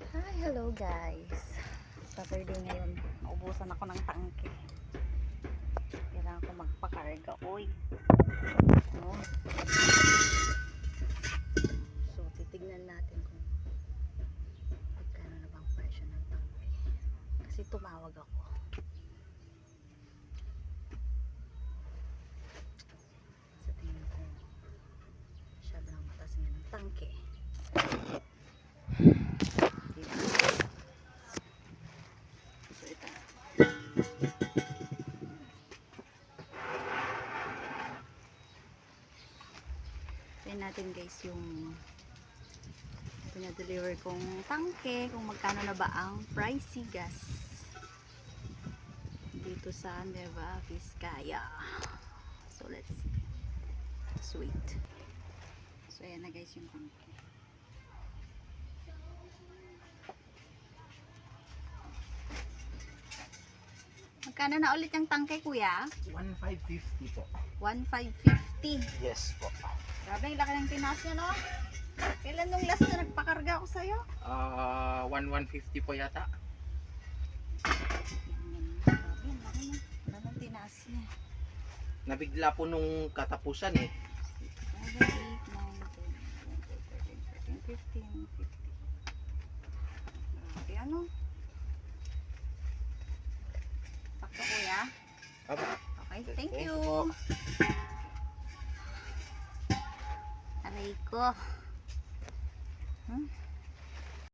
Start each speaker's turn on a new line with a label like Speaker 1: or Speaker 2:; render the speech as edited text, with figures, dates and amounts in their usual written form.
Speaker 1: Hi, hello guys. Saturday ngayon. Naubusan ako ng tangke. Kailangan ko magpakarga. Uy. No? So, titignan natin kung magkano na bang presyo ng tangke. Kasi tumawag ako. Sa tingin ko, sobrang mataas nga ng tangke. Tignan natin guys yung pinadeliver kong tangke, kung magkano na ba ang pricey gas dito sa Nueva Vizcaya. So let's see. Sweet. So ayan na guys yung tangke. Magkano na ulit yung tangke, kuya?
Speaker 2: 1,550 po.
Speaker 1: 1,550.
Speaker 2: Yes po.
Speaker 1: Grabe, yung laki ng tinas niya, no? Kailan nung last na nagpakarga ako sa'yo?
Speaker 2: 1,150 po yata.
Speaker 1: Grabe, yung laki na. Wala ng tinas niya.
Speaker 2: Nabigla po nung katapusan eh.
Speaker 1: 7, 8, 9, 10, 11, 12, 13, 14, 15, 15. Grabe, ano? Sakto, kuya?
Speaker 2: Aba.
Speaker 1: Okay, thank you.
Speaker 2: Po.
Speaker 1: Aray ko.